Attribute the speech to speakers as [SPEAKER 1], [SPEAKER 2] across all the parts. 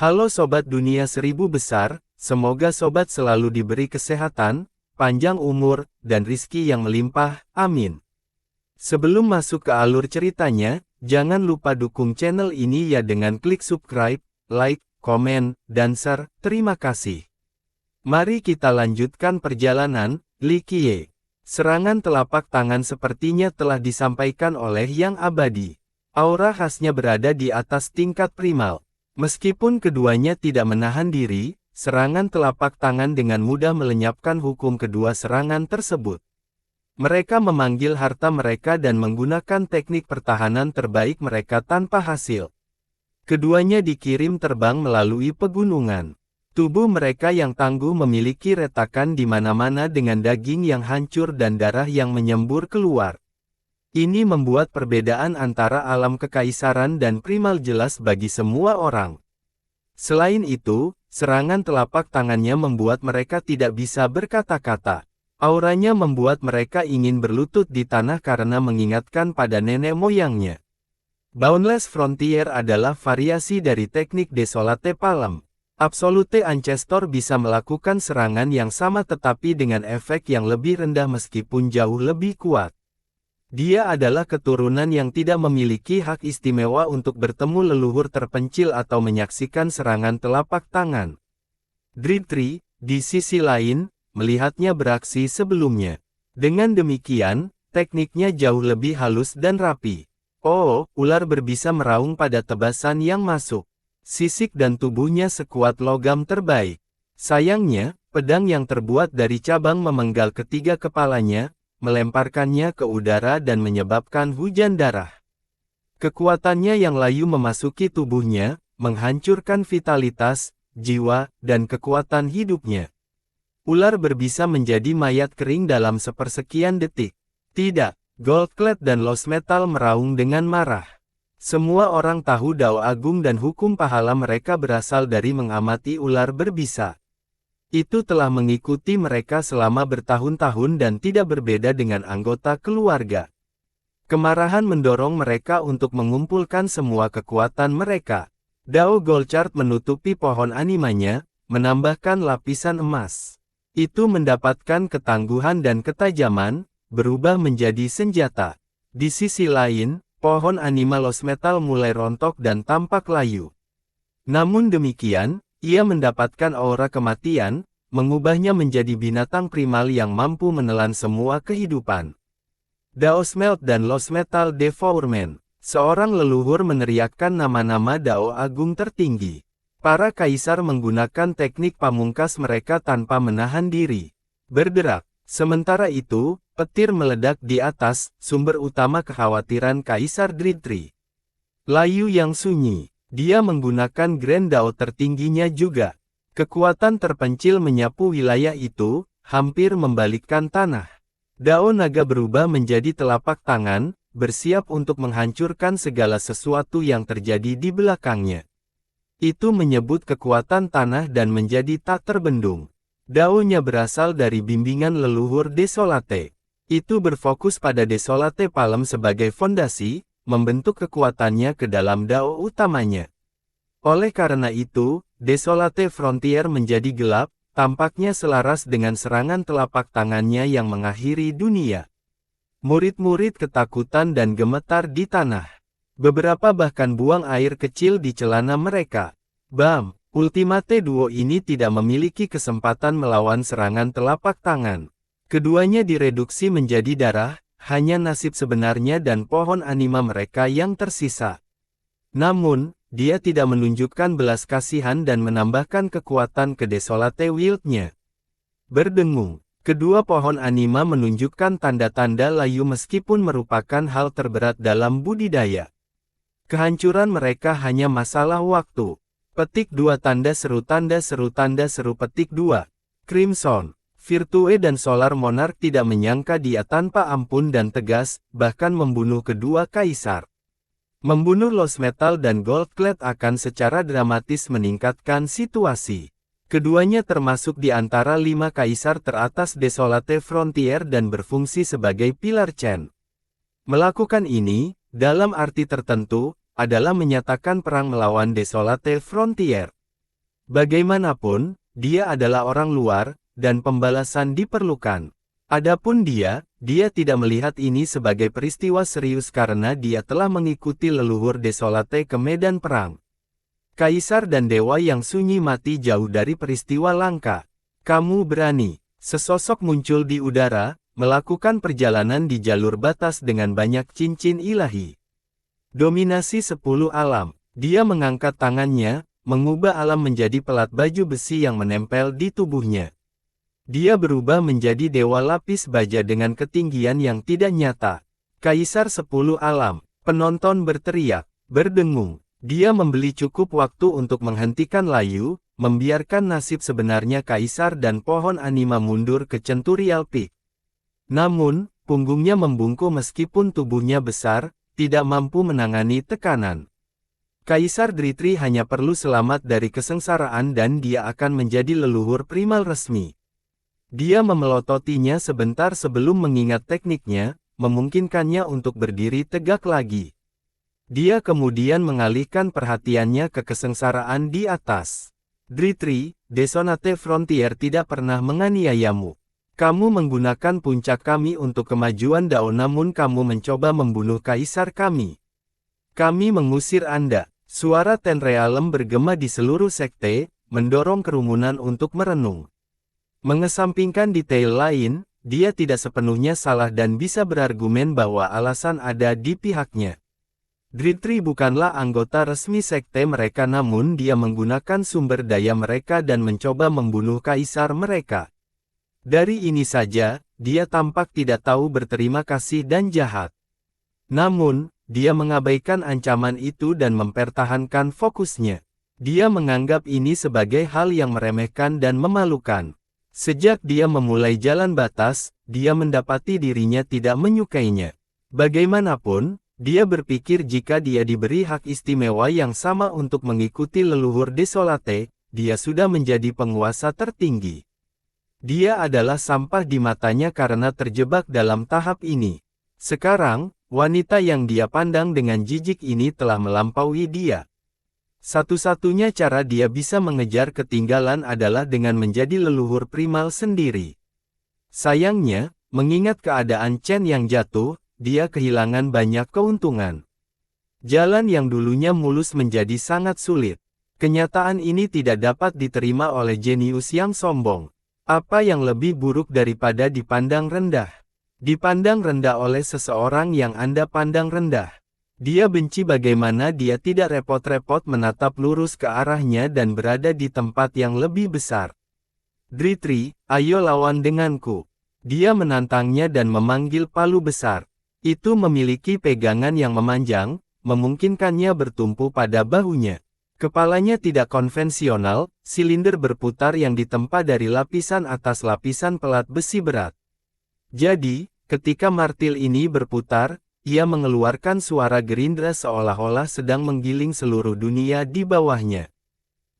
[SPEAKER 1] Halo Sobat Dunia Seribu Besar, semoga Sobat selalu diberi kesehatan, panjang umur, dan rizki yang melimpah, amin. Sebelum masuk ke alur ceritanya, jangan lupa dukung channel ini ya dengan klik subscribe, like, komen, dan share, terima kasih. Mari kita lanjutkan perjalanan, Li Qiye. Serangan telapak tangan sepertinya telah disampaikan oleh Yang Abadi. Aura khasnya berada di atas tingkat primal. Meskipun keduanya tidak menahan diri, serangan telapak tangan dengan mudah melenyapkan hukum kedua serangan tersebut. Mereka memanggil harta mereka dan menggunakan teknik pertahanan terbaik mereka tanpa hasil. Keduanya dikirim terbang melalui pegunungan. Tubuh mereka yang tangguh memiliki retakan di mana-mana dengan daging yang hancur dan darah yang menyembur keluar. Ini membuat perbedaan antara alam kekaisaran dan primal jelas bagi semua orang. Selain itu, serangan telapak tangannya membuat mereka tidak bisa berkata-kata. Auranya membuat mereka ingin berlutut di tanah karena mengingatkan pada nenek moyangnya. Boundless Frontier adalah variasi dari teknik Desolate Palm. Absolute Ancestor bisa melakukan serangan yang sama tetapi dengan efek yang lebih rendah meskipun jauh lebih kuat. Dia adalah keturunan yang tidak memiliki hak istimewa untuk bertemu leluhur terpencil atau menyaksikan serangan telapak tangan. Dritri, di sisi lain, melihatnya beraksi sebelumnya. Dengan demikian, tekniknya jauh lebih halus dan rapi. Oh, ular berbisa meraung pada tebasan yang masuk. Sisik dan tubuhnya sekuat logam terbaik. Sayangnya, pedang yang terbuat dari cabang memenggal ketiga kepalanya, melemparkannya ke udara dan menyebabkan hujan darah. Kekuatannya yang layu memasuki tubuhnya, menghancurkan vitalitas, jiwa, dan kekuatan hidupnya. Ular berbisa menjadi mayat kering dalam sepersekian detik. Tidak, Goldclad dan Lost Metal meraung dengan marah. Semua orang tahu Dao Agung dan hukum pahala mereka berasal dari mengamati ular berbisa. Itu telah mengikuti mereka selama bertahun-tahun dan tidak berbeda dengan anggota keluarga. Kemarahan mendorong mereka untuk mengumpulkan semua kekuatan mereka. Dao Goldchart menutupi pohon animanya, menambahkan lapisan emas. Itu mendapatkan ketangguhan dan ketajaman, berubah menjadi senjata. Di sisi lain, pohon anima Lost Metal mulai rontok dan tampak layu. Namun demikian, ia mendapatkan aura kematian, mengubahnya menjadi binatang primal yang mampu menelan semua kehidupan. Dao Smelt dan Lost Metal Devourment. Seorang leluhur meneriakkan nama-nama Dao Agung tertinggi. Para kaisar menggunakan teknik pamungkas mereka tanpa menahan diri. Bergerak. Sementara itu, petir meledak di atas, sumber utama kekhawatiran Kaisar Dritri. Layu yang sunyi. Dia menggunakan Grand Dao tertingginya juga. Kekuatan terpencil menyapu wilayah itu, hampir membalikkan tanah. Dao naga berubah menjadi telapak tangan, bersiap untuk menghancurkan segala sesuatu yang terjadi di belakangnya. Itu menyebut kekuatan tanah dan menjadi tak terbendung. Dao-nya berasal dari bimbingan leluhur Desolate. Itu berfokus pada Desolate Palm sebagai fondasi, membentuk kekuatannya ke dalam Dao utamanya. Oleh karena itu, Desolate Frontier menjadi gelap, tampaknya selaras dengan serangan telapak tangannya yang mengakhiri dunia. Murid-murid ketakutan dan gemetar di tanah. Beberapa bahkan buang air kecil di celana mereka. Bam! Ultimate Duo ini tidak memiliki kesempatan melawan serangan telapak tangan. Keduanya direduksi menjadi darah, hanya nasib sebenarnya dan pohon anima mereka yang tersisa. Namun, dia tidak menunjukkan belas kasihan dan menambahkan kekuatan ke Desolate Wild-nya. Berdengung, kedua pohon anima menunjukkan tanda-tanda layu meskipun merupakan hal terberat dalam budidaya. Kehancuran mereka hanya masalah waktu. Petik 2 tanda seru petik 2. Crimson, Virtue dan Solar Monarch tidak menyangka dia tanpa ampun dan tegas, bahkan membunuh kedua kaisar. Membunuh Lost Metal dan Goldclad akan secara dramatis meningkatkan situasi. Keduanya termasuk di antara 5 kaisar teratas Desolate Frontier dan berfungsi sebagai pilar Chen. Melakukan ini, dalam arti tertentu, adalah menyatakan perang melawan Desolate Frontier. Bagaimanapun, dia adalah orang luar, dan pembalasan diperlukan. Adapun dia tidak melihat ini sebagai peristiwa serius karena dia telah mengikuti leluhur Desolate ke medan perang. Kaisar dan dewa yang sunyi mati jauh dari peristiwa langka. Kamu berani. Sesosok muncul di udara, melakukan perjalanan di jalur batas dengan banyak cincin ilahi. Dominasi 10 alam. Dia mengangkat tangannya, mengubah alam menjadi pelat baju besi yang menempel di tubuhnya. Dia berubah menjadi dewa lapis baja dengan ketinggian yang tidak nyata. Kaisar 10 alam. Penonton berteriak, berdengung. Dia membeli cukup waktu untuk menghentikan layu, membiarkan nasib sebenarnya Kaisar dan pohon anima mundur ke Centurial Peak. Namun, punggungnya membungkuk meskipun tubuhnya besar, tidak mampu menangani tekanan. Kaisar Dritri hanya perlu selamat dari kesengsaraan dan dia akan menjadi leluhur primal resmi. Dia memelototinya sebentar sebelum mengingat tekniknya, memungkinkannya untuk berdiri tegak lagi. Dia kemudian mengalihkan perhatiannya ke kesengsaraan di atas. Dritri, Desolate Frontier tidak pernah menganiayamu. Kamu menggunakan puncak kami untuk kemajuan Dao namun kamu mencoba membunuh kaisar kami. Kami mengusir Anda. Suara Ten Realm bergema di seluruh sekte, mendorong kerumunan untuk merenung. Mengesampingkan detail lain, dia tidak sepenuhnya salah dan bisa berargumen bahwa alasan ada di pihaknya. Dritri bukanlah anggota resmi sekte mereka namun dia menggunakan sumber daya mereka dan mencoba membunuh kaisar mereka. Dari ini saja, dia tampak tidak tahu berterima kasih dan jahat. Namun, dia mengabaikan ancaman itu dan mempertahankan fokusnya. Dia menganggap ini sebagai hal yang meremehkan dan memalukan. Sejak dia memulai jalan batas, dia mendapati dirinya tidak menyukainya. Bagaimanapun, dia berpikir jika dia diberi hak istimewa yang sama untuk mengikuti leluhur Desolate, dia sudah menjadi penguasa tertinggi. Dia adalah sampah di matanya karena terjebak dalam tahap ini. Sekarang, wanita yang dia pandang dengan jijik ini telah melampaui dia. Satu-satunya cara dia bisa mengejar ketinggalan adalah dengan menjadi leluhur primal sendiri. Sayangnya, mengingat keadaan Chen yang jatuh, dia kehilangan banyak keuntungan. Jalan yang dulunya mulus menjadi sangat sulit. Kenyataan ini tidak dapat diterima oleh jenius yang sombong. Apa yang lebih buruk daripada dipandang rendah? Dipandang rendah oleh seseorang yang Anda pandang rendah. Dia benci bagaimana dia tidak repot-repot menatap lurus ke arahnya dan berada di tempat yang lebih besar. Dritri, ayo lawan denganku. Dia menantangnya dan memanggil palu besar. Itu memiliki pegangan yang memanjang, memungkinkannya bertumpu pada bahunya. Kepalanya tidak konvensional, silinder berputar yang ditempa dari lapisan atas lapisan pelat besi berat. Jadi, ketika martil ini berputar, ia mengeluarkan suara gerindra seolah-olah sedang menggiling seluruh dunia di bawahnya.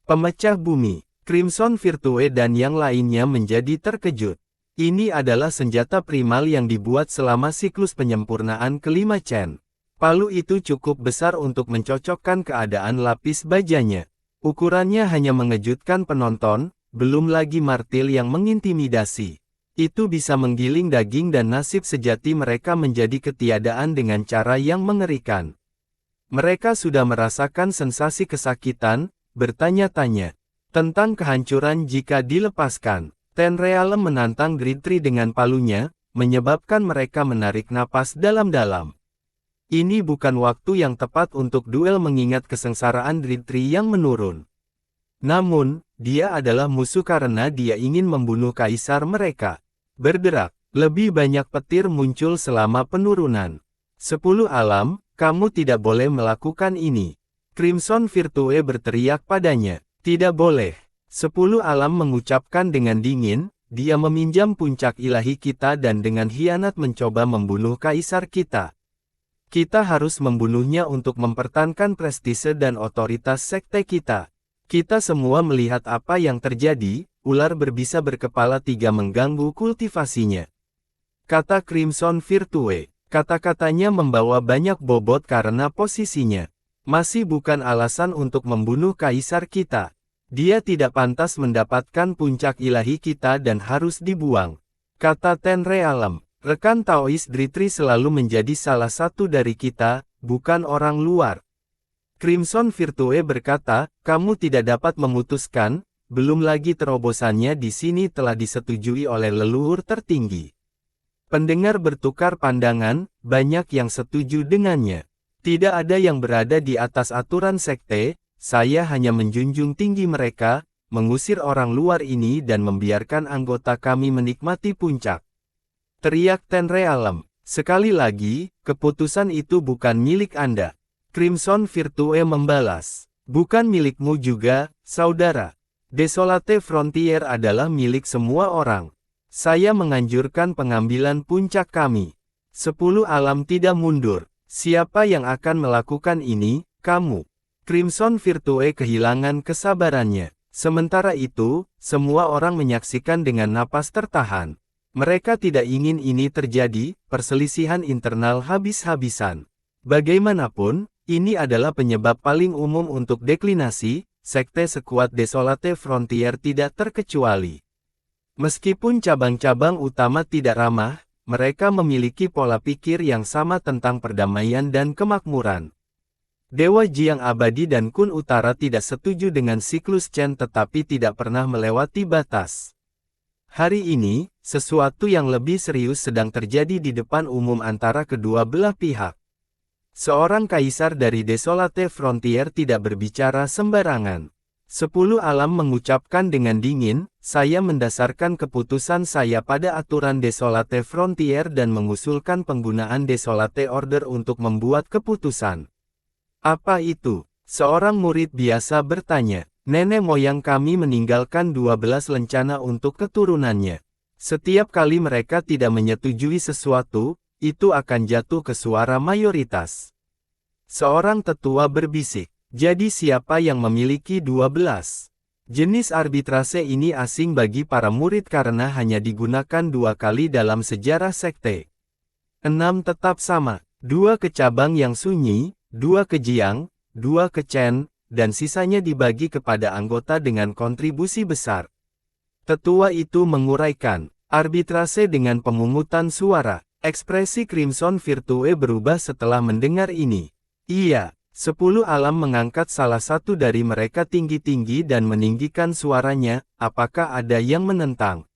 [SPEAKER 1] Pemecah bumi, Crimson Virtue dan yang lainnya menjadi terkejut. Ini adalah senjata primal yang dibuat selama siklus penyempurnaan kelima Chen. Palu itu cukup besar untuk mencocokkan keadaan lapis bajanya. Ukurannya hanya mengejutkan penonton, belum lagi martil yang mengintimidasi. Itu bisa menggiling daging dan nasib sejati mereka menjadi ketiadaan dengan cara yang mengerikan. Mereka sudah merasakan sensasi kesakitan, bertanya-tanya tentang kehancuran jika dilepaskan. Ten Realm menantang Dritri dengan palunya, menyebabkan mereka menarik napas dalam-dalam. Ini bukan waktu yang tepat untuk duel mengingat kesengsaraan Dritri yang menurun. Namun, dia adalah musuh karena dia ingin membunuh kaisar mereka. Bergerak, lebih banyak petir muncul selama penurunan. 10 alam, kamu tidak boleh melakukan ini. Crimson Virtue berteriak padanya. Tidak boleh. 10 alam mengucapkan dengan dingin, dia meminjam puncak ilahi kita dan dengan hianat mencoba membunuh kaisar kita. Kita harus membunuhnya untuk mempertahankan prestise dan otoritas sekte kita. Kita semua melihat apa yang terjadi, ular berbisa berkepala 3 mengganggu kultivasinya. Kata Crimson Virtue, kata-katanya membawa banyak bobot karena posisinya. Masih bukan alasan untuk membunuh kaisar kita. Dia tidak pantas mendapatkan puncak ilahi kita dan harus dibuang. Kata Tenre Alam, rekan Taois Dritri selalu menjadi salah satu dari kita, bukan orang luar. Crimson Virtue berkata, kamu tidak dapat memutuskan, belum lagi terobosannya di sini telah disetujui oleh leluhur tertinggi. Pendengar bertukar pandangan, banyak yang setuju dengannya. Tidak ada yang berada di atas aturan sekte. Saya hanya menjunjung tinggi mereka, mengusir orang luar ini dan membiarkan anggota kami menikmati puncak. Teriak Tenre Alam. Sekali lagi, keputusan itu bukan milik Anda. Crimson Virtue membalas. Bukan milikmu juga, saudara. Desolate Frontier adalah milik semua orang. Saya menganjurkan pengambilan puncak kami. 10 alam tidak mundur. Siapa yang akan melakukan ini? Kamu. Crimson Virtue kehilangan kesabarannya. Sementara itu, semua orang menyaksikan dengan napas tertahan. Mereka tidak ingin ini terjadi, perselisihan internal habis-habisan. Bagaimanapun, ini adalah penyebab paling umum untuk deklinasi, sekte sekuat Desolate Frontier tidak terkecuali. Meskipun cabang-cabang utama tidak ramah, mereka memiliki pola pikir yang sama tentang perdamaian dan kemakmuran. Dewa Jiang Abadi dan Kun Utara tidak setuju dengan siklus Chen tetapi tidak pernah melewati batas. Hari ini, sesuatu yang lebih serius sedang terjadi di depan umum antara kedua belah pihak. Seorang kaisar dari Desolate Frontier tidak berbicara sembarangan. 10 alam mengucapkan dengan dingin, saya mendasarkan keputusan saya pada aturan Desolate Frontier dan mengusulkan penggunaan Desolate Order untuk membuat keputusan. Apa itu? Seorang murid biasa bertanya. Nenek moyang kami meninggalkan 12 lencana untuk keturunannya. Setiap kali mereka tidak menyetujui sesuatu, itu akan jatuh ke suara mayoritas. Seorang tetua berbisik. Jadi siapa yang memiliki 12? Jenis arbitrase ini asing bagi para murid karena hanya digunakan 2 kali dalam sejarah sekte. 6 tetap sama. 2 ke cabang yang sunyi, 2 ke Jiang, 2 ke Chen, dan sisanya dibagi kepada anggota dengan kontribusi besar. Tetua itu menguraikan, arbitrase dengan pemungutan suara. Ekspresi Crimson Virtue berubah setelah mendengar ini. Iya, 10 alam mengangkat salah satu dari mereka tinggi-tinggi dan meninggikan suaranya, apakah ada yang menentang?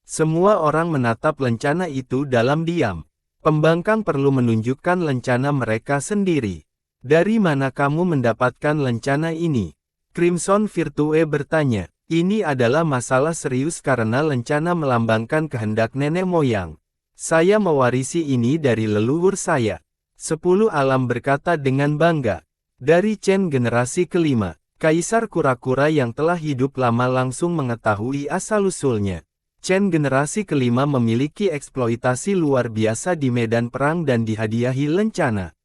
[SPEAKER 1] Semua orang menatap lencana itu dalam diam. Pembangkang perlu menunjukkan lencana mereka sendiri. Dari mana kamu mendapatkan lencana ini? Crimson Virtue bertanya. Ini adalah masalah serius karena lencana melambangkan kehendak nenek moyang. Saya mewarisi ini dari leluhur saya. 10 alam berkata dengan bangga. Dari Chen generasi kelima, Kaisar Kura-Kura yang telah hidup lama langsung mengetahui asal-usulnya. Chen generasi kelima memiliki eksploitasi luar biasa di medan perang dan dihadiahi lencana.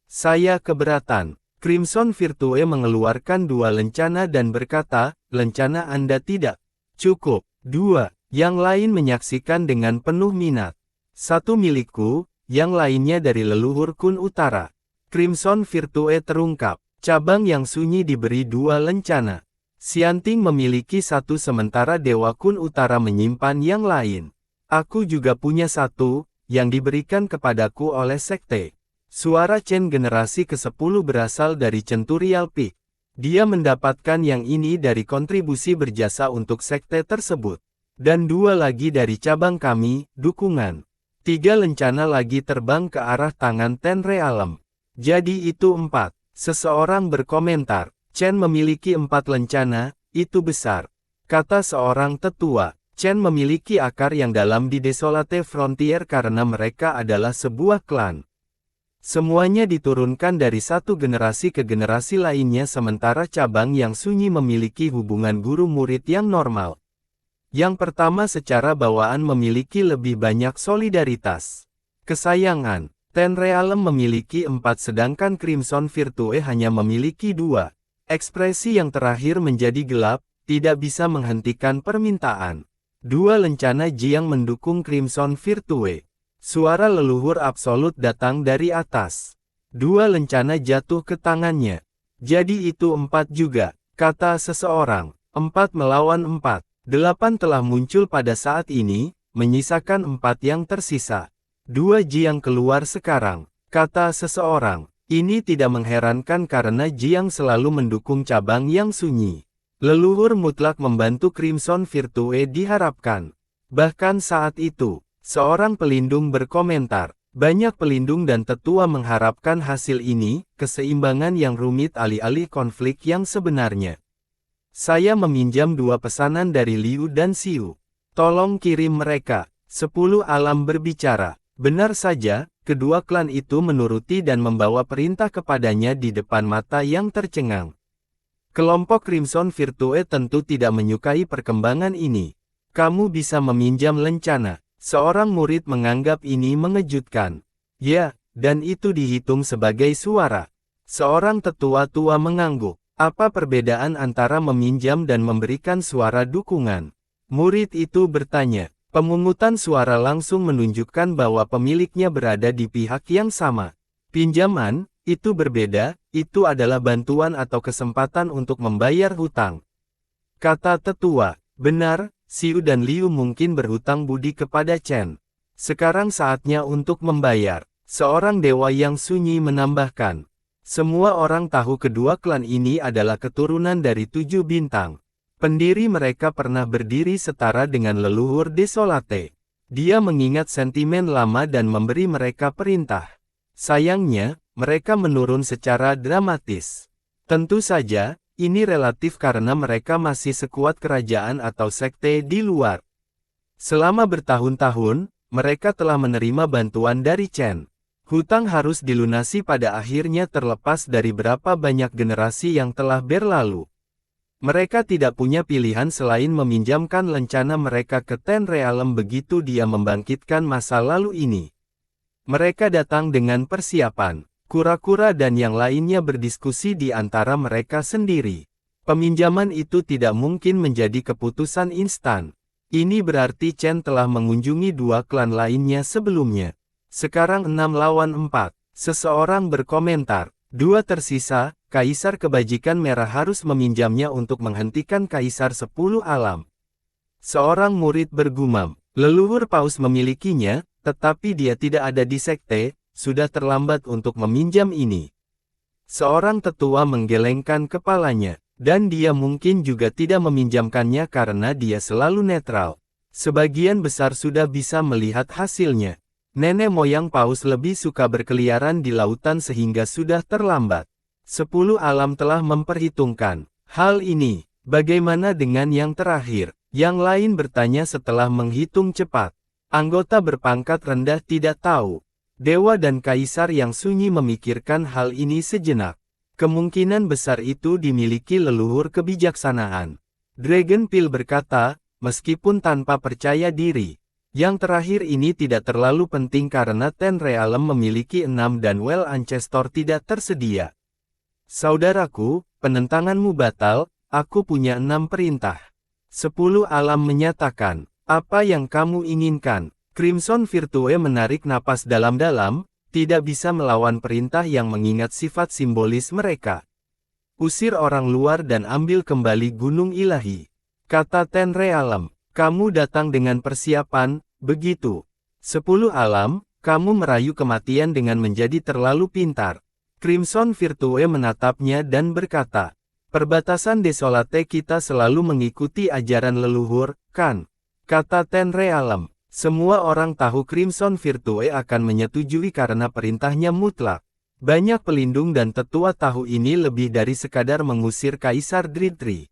[SPEAKER 1] Saya keberatan. Crimson Virtue mengeluarkan 2 lencana dan berkata, lencana Anda tidak cukup. 2. Yang lain menyaksikan dengan penuh minat. 1 milikku, yang lainnya dari leluhur Kun Utara. Crimson Virtue terungkap. Cabang yang sunyi diberi 2 lencana. Xianting memiliki 1 sementara Dewa Kun Utara menyimpan yang lain. Aku juga punya 1, yang diberikan kepadaku oleh sekte. Suara Chen generasi ke-10 berasal dari Centurial Peak. Dia mendapatkan yang ini dari kontribusi berjasa untuk sekte tersebut. Dan 2 lagi dari cabang kami, dukungan. 3 lencana lagi terbang ke arah tangan Tenre Alam. Jadi itu 4. Seseorang berkomentar, Chen memiliki 4 lencana, itu besar. Kata seorang tetua, Chen memiliki akar yang dalam di Desolate Frontier karena mereka adalah sebuah klan. Semuanya diturunkan dari satu generasi ke generasi lainnya sementara cabang yang sunyi memiliki hubungan guru-murid yang normal. Yang pertama secara bawaan memiliki lebih banyak solidaritas. Kesayangan, Tenre Alam memiliki 4 sedangkan Crimson Virtue hanya memiliki 2. Ekspresi yang terakhir menjadi gelap, tidak bisa menghentikan permintaan. 2 lencana Jiang mendukung Crimson Virtue. Suara leluhur absolut datang dari atas. 2 lencana jatuh ke tangannya. Jadi itu 4 juga. kata seseorang. 4 melawan 4. 8 telah muncul pada saat ini, menyisakan 4 yang tersisa. 2 Jiang keluar sekarang, kata seseorang. Ini tidak mengherankan karena Jiang selalu mendukung cabang yang sunyi. Leluhur mutlak membantu Crimson Virtue diharapkan. Bahkan saat itu, seorang pelindung berkomentar, banyak pelindung dan tetua mengharapkan hasil ini, keseimbangan yang rumit alih-alih konflik yang sebenarnya. Saya meminjam 2 pesanan dari Liu dan Xiu. Tolong kirim mereka. 10 alam berbicara. Benar saja, kedua klan itu menuruti dan membawa perintah kepadanya di depan mata yang tercengang. Kelompok Crimson Virtue tentu tidak menyukai perkembangan ini. Kamu bisa meminjam lencana. Seorang murid menganggap ini mengejutkan. Ya, dan itu dihitung sebagai suara. Seorang tetua tua mengangguk. Apa perbedaan antara meminjam dan memberikan suara dukungan? Murid itu bertanya. Pemungutan suara langsung menunjukkan bahwa pemiliknya berada di pihak yang sama. Pinjaman, itu berbeda, itu adalah bantuan atau kesempatan untuk membayar hutang. Kata tetua, benar, Xiu dan Liu mungkin berhutang budi kepada Chen. Sekarang saatnya untuk membayar. Seorang dewa yang sunyi menambahkan. Semua orang tahu kedua klan ini adalah keturunan dari 7 bintang. Pendiri mereka pernah berdiri setara dengan leluhur Desolate. Dia mengingat sentimen lama dan memberi mereka perintah. Sayangnya, mereka menurun secara dramatis. Tentu saja, ini relatif karena mereka masih sekuat kerajaan atau sekte di luar. Selama bertahun-tahun, mereka telah menerima bantuan dari Chen. Hutang harus dilunasi pada akhirnya terlepas dari berapa banyak generasi yang telah berlalu. Mereka tidak punya pilihan selain meminjamkan lencana mereka ke Ten Realm begitu dia membangkitkan masa lalu ini. Mereka datang dengan persiapan. Kura-kura dan yang lainnya berdiskusi di antara mereka sendiri. Peminjaman itu tidak mungkin menjadi keputusan instan. Ini berarti Chen telah mengunjungi 2 klan lainnya sebelumnya. Sekarang 6 lawan 4. Seseorang berkomentar. 2 tersisa, Kaisar Kebajikan Merah harus meminjamnya untuk menghentikan Kaisar 10 alam. Seorang murid bergumam. Leluhur Paus memilikinya, tetapi dia tidak ada di sekte. Sudah terlambat untuk meminjam ini. Seorang tetua menggelengkan kepalanya, dan dia mungkin juga tidak meminjamkannya karena dia selalu netral. Sebagian besar sudah bisa melihat hasilnya. Nenek moyang Paus lebih suka berkeliaran di lautan sehingga sudah terlambat. 10 alam telah memperhitungkan hal ini. Bagaimana dengan yang terakhir? Yang lain bertanya setelah menghitung cepat. Anggota berpangkat rendah tidak tahu. Dewa dan Kaisar yang sunyi memikirkan hal ini sejenak. Kemungkinan besar itu dimiliki leluhur kebijaksanaan. Dragon Peel berkata, meskipun tanpa percaya diri. Yang terakhir ini tidak terlalu penting karena Ten Realm memiliki 6 dan Well Ancestor tidak tersedia. Saudaraku, penentanganmu batal, aku punya 6 perintah. 10 alam menyatakan, apa yang kamu inginkan? Crimson Virtue menarik napas dalam-dalam, tidak bisa melawan perintah yang mengingat sifat simbolis mereka. Usir orang luar dan ambil kembali Gunung Ilahi. Kata Ten Realm, kamu datang dengan persiapan, begitu. 10 alam, kamu merayu kematian dengan menjadi terlalu pintar. Crimson Virtue menatapnya dan berkata, perbatasan Desolate kita selalu mengikuti ajaran leluhur, kan? Kata Ten Realm. Semua orang tahu Crimson Virtue akan menyetujui karena perintahnya mutlak. Banyak pelindung dan tetua tahu ini lebih dari sekadar mengusir Kaisar Dritri.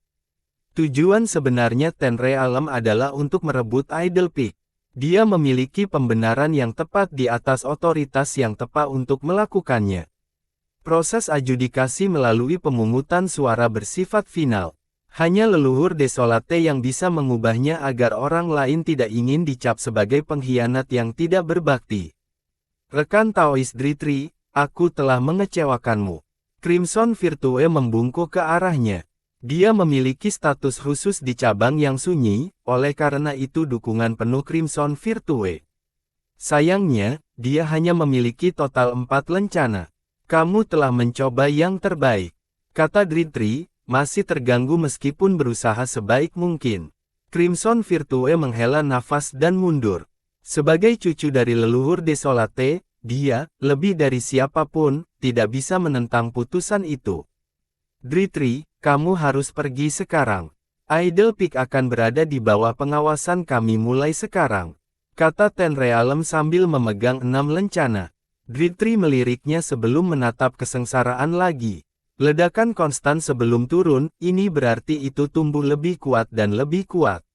[SPEAKER 1] Tujuan sebenarnya Ten Realm adalah untuk merebut Idle Peak. Dia memiliki pembenaran yang tepat di atas otoritas yang tepat untuk melakukannya. Proses adjudikasi melalui pemungutan suara bersifat final. Hanya leluhur Desolate yang bisa mengubahnya agar orang lain tidak ingin dicap sebagai pengkhianat yang tidak berbakti. Rekan Taois Dritri, aku telah mengecewakanmu. Crimson Virtue membungkuk ke arahnya. Dia memiliki status khusus di cabang yang sunyi, oleh karena itu dukungan penuh Crimson Virtue. Sayangnya, dia hanya memiliki total 4 lencana. Kamu telah mencoba yang terbaik. Kata Dritri, masih terganggu meskipun berusaha sebaik mungkin. Crimson Virtue menghela nafas dan mundur. Sebagai cucu dari leluhur Desolate, dia, lebih dari siapapun, tidak bisa menentang putusan itu. Dritri, kamu harus pergi sekarang. Idle Peak akan berada di bawah pengawasan kami mulai sekarang, kata Tenrealem sambil memegang 6 lencana. Dritri meliriknya sebelum menatap kesengsaraan lagi. Ledakan konstan sebelum turun, ini berarti itu tumbuh lebih kuat dan lebih kuat.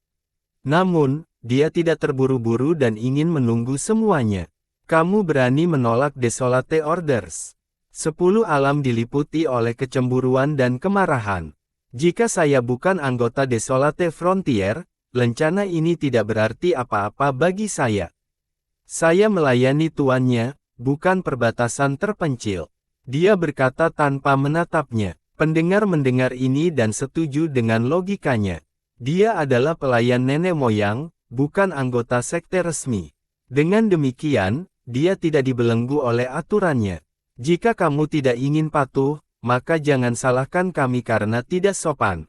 [SPEAKER 1] Namun, dia tidak terburu-buru dan ingin menunggu semuanya. Kamu berani menolak Desolate Orders. 10 alam diliputi oleh kecemburuan dan kemarahan. Jika saya bukan anggota Desolate Frontier, lencana ini tidak berarti apa-apa bagi saya. Saya melayani tuannya, bukan perbatasan terpencil. Dia berkata tanpa menatapnya. Pendengar mendengar ini dan setuju dengan logikanya. Dia adalah pelayan nenek moyang, bukan anggota sekte resmi. Dengan demikian, dia tidak dibelenggu oleh aturannya. Jika kamu tidak ingin patuh, maka jangan salahkan kami karena tidak sopan.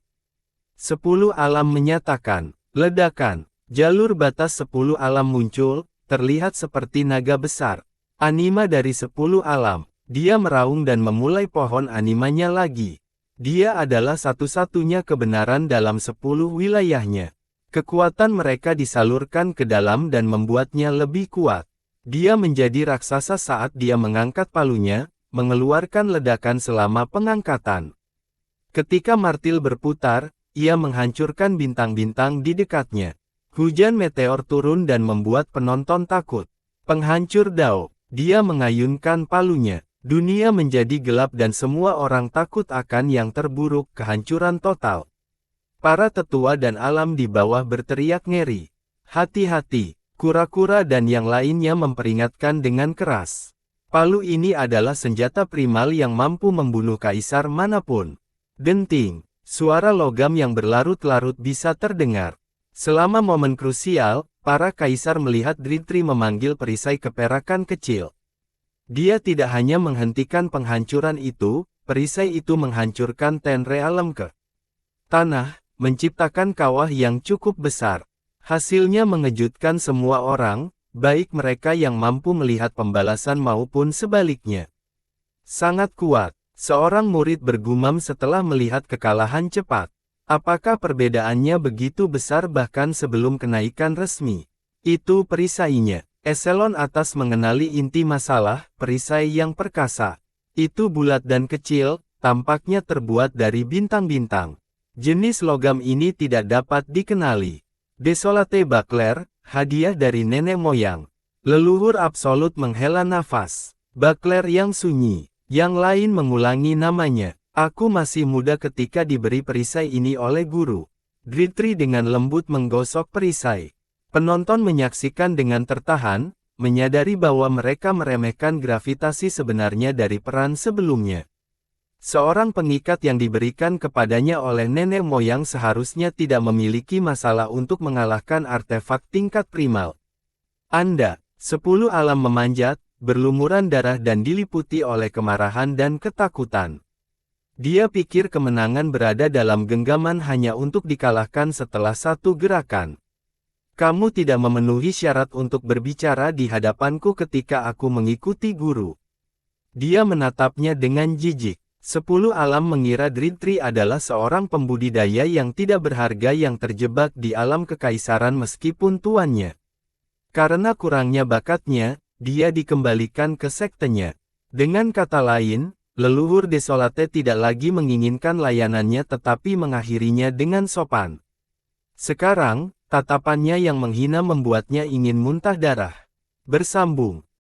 [SPEAKER 1] 10 alam menyatakan. Ledakan. Jalur batas 10 alam muncul, terlihat seperti naga besar. Anima dari 10 alam. Dia meraung dan memulai pohon animanya lagi. Dia adalah satu-satunya kebenaran dalam 10 wilayahnya. Kekuatan mereka disalurkan ke dalam dan membuatnya lebih kuat. Dia menjadi raksasa saat dia mengangkat palunya, mengeluarkan ledakan selama pengangkatan. Ketika martil berputar, ia menghancurkan bintang-bintang di dekatnya. Hujan meteor turun dan membuat penonton takut. Penghancur Dao. Dia mengayunkan palunya. Dunia menjadi gelap dan semua orang takut akan yang terburuk, kehancuran total. Para tetua dan alam di bawah berteriak ngeri. Hati-hati, kura-kura dan yang lainnya memperingatkan dengan keras. Palu ini adalah senjata primal yang mampu membunuh kaisar manapun. Denting, suara logam yang berlarut-larut bisa terdengar. Selama momen krusial, para kaisar melihat Dritri memanggil perisai keperakan kecil. Dia tidak hanya menghentikan penghancuran itu, perisai itu menghancurkan Tenrealem ke tanah, menciptakan kawah yang cukup besar. Hasilnya mengejutkan semua orang, baik mereka yang mampu melihat pembalasan maupun sebaliknya. Sangat kuat, seorang murid bergumam setelah melihat kekalahan cepat. Apakah perbedaannya begitu besar bahkan sebelum kenaikan resmi? Itu perisainya. Eselon atas mengenali inti masalah, perisai yang perkasa. Itu bulat dan kecil, tampaknya terbuat dari bintang-bintang. Jenis logam ini tidak dapat dikenali. Desolate Buckler, hadiah dari nenek moyang. Leluhur absolut menghela nafas. Buckler yang sunyi. Yang lain mengulangi namanya. Aku masih muda ketika diberi perisai ini oleh guru. Dritri dengan lembut menggosok perisai. Penonton menyaksikan dengan tertahan, menyadari bahwa mereka meremehkan gravitasi sebenarnya dari peran sebelumnya. Seorang pengikat yang diberikan kepadanya oleh nenek moyang seharusnya tidak memiliki masalah untuk mengalahkan artefak tingkat primal. Anda, 10 alam memanjat, berlumuran darah dan diliputi oleh kemarahan dan ketakutan. Dia pikir kemenangan berada dalam genggaman hanya untuk dikalahkan setelah satu gerakan. Kamu tidak memenuhi syarat untuk berbicara di hadapanku ketika aku mengikuti guru. Dia menatapnya dengan jijik. 10 alam mengira Dritri adalah seorang pembudidaya yang tidak berharga yang terjebak di alam kekaisaran meskipun tuannya. Karena kurangnya bakatnya, dia dikembalikan ke sektenya. Dengan kata lain, leluhur Desolate tidak lagi menginginkan layanannya tetapi mengakhirinya dengan sopan. Sekarang, tatapannya yang menghina membuatnya ingin muntah darah. Bersambung.